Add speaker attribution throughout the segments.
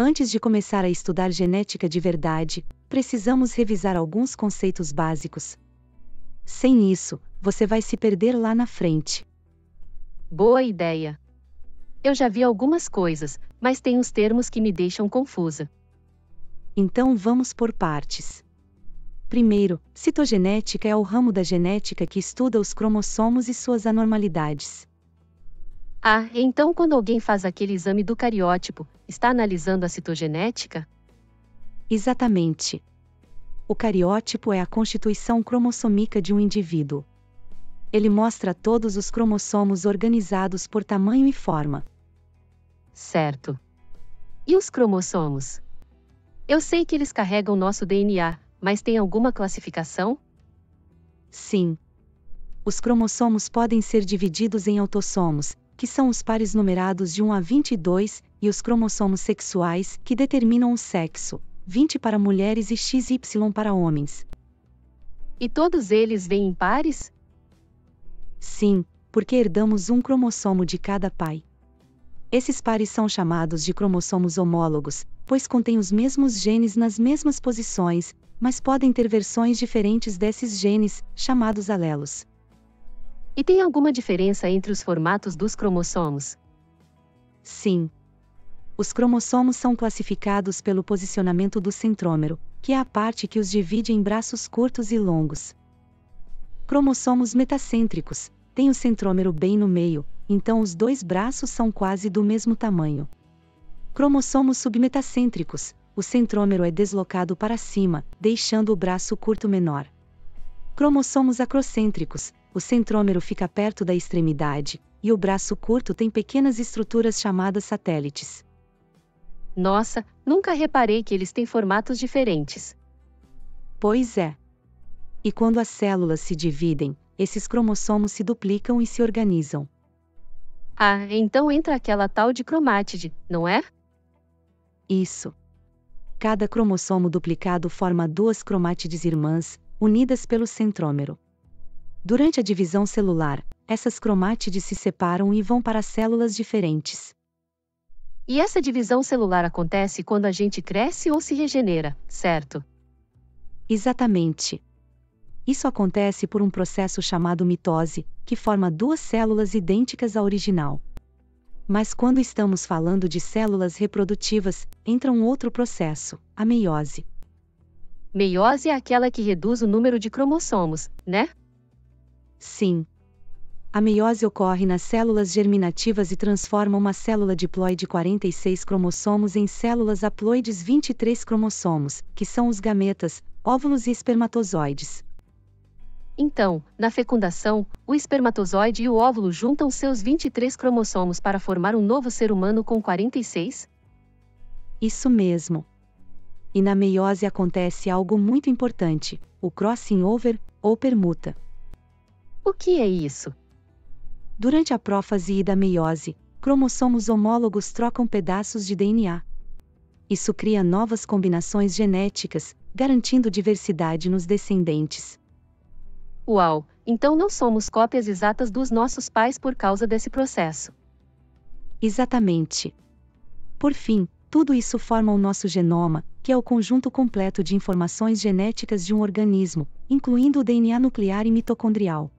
Speaker 1: Antes de começar a estudar genética de verdade, precisamos revisar alguns conceitos básicos. Sem isso, você vai se perder lá na frente.
Speaker 2: Boa ideia. Eu já vi algumas coisas, mas tem uns termos que me deixam confusa.
Speaker 1: Então vamos por partes. Primeiro, citogenética é o ramo da genética que estuda os cromossomos e suas anormalidades.
Speaker 2: Ah, então quando alguém faz aquele exame do cariótipo, está analisando a citogenética?
Speaker 1: Exatamente. O cariótipo é a constituição cromossômica de um indivíduo. Ele mostra todos os cromossomos organizados por tamanho e forma.
Speaker 2: Certo. E os cromossomos? Eu sei que eles carregam nosso DNA, mas tem alguma classificação?
Speaker 1: Sim. Os cromossomos podem ser divididos em autossomos, que são os pares numerados de 1 a 22, e os cromossomos sexuais, que determinam o sexo, 20 para mulheres e XY para homens.
Speaker 2: E todos eles vêm em pares?
Speaker 1: Sim, porque herdamos um cromossomo de cada pai. Esses pares são chamados de cromossomos homólogos, pois contêm os mesmos genes nas mesmas posições, mas podem ter versões diferentes desses genes, chamados alelos.
Speaker 2: E tem alguma diferença entre os formatos dos cromossomos?
Speaker 1: Sim. Os cromossomos são classificados pelo posicionamento do centrômero, que é a parte que os divide em braços curtos e longos. Cromossomos metacêntricos têm o centrômero bem no meio, então os dois braços são quase do mesmo tamanho. Cromossomos submetacêntricos, o centrômero é deslocado para cima, deixando o braço curto menor. Cromossomos acrocêntricos, o centrômero fica perto da extremidade, e o braço curto tem pequenas estruturas chamadas satélites.
Speaker 2: Nossa, nunca reparei que eles têm formatos diferentes.
Speaker 1: Pois é. E quando as células se dividem, esses cromossomos se duplicam e se organizam.
Speaker 2: Ah, então entra aquela tal de cromátide, não é?
Speaker 1: Isso. Cada cromossomo duplicado forma duas cromátides irmãs, unidas pelo centrômero. Durante a divisão celular, essas cromátides se separam e vão para células diferentes.
Speaker 2: E essa divisão celular acontece quando a gente cresce ou se regenera, certo?
Speaker 1: Exatamente. Isso acontece por um processo chamado mitose, que forma duas células idênticas à original. Mas quando estamos falando de células reprodutivas, entra um outro processo, a meiose.
Speaker 2: Meiose é aquela que reduz o número de cromossomos, né?
Speaker 1: Sim. A meiose ocorre nas células germinativas e transforma uma célula diploide 46 cromossomos em células haploides 23 cromossomos, que são os gametas, óvulos e espermatozoides.
Speaker 2: Então, na fecundação, o espermatozoide e o óvulo juntam seus 23 cromossomos para formar um novo ser humano com 46?
Speaker 1: Isso mesmo. E na meiose acontece algo muito importante, o crossing over, ou permuta.
Speaker 2: O que é isso?
Speaker 1: Durante a prófase e da meiose, cromossomos homólogos trocam pedaços de DNA. Isso cria novas combinações genéticas, garantindo diversidade nos descendentes.
Speaker 2: Uau, então não somos cópias exatas dos nossos pais por causa desse processo.
Speaker 1: Exatamente. Por fim, tudo isso forma o nosso genoma, que é o conjunto completo de informações genéticas de um organismo, incluindo o DNA nuclear e mitocondrial.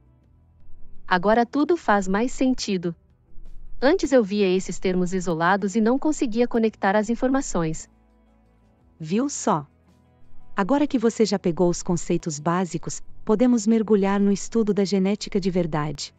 Speaker 2: Agora tudo faz mais sentido. Antes eu via esses termos isolados e não conseguia conectar as informações.
Speaker 1: Viu só? Agora que você já pegou os conceitos básicos, podemos mergulhar no estudo da genética de verdade.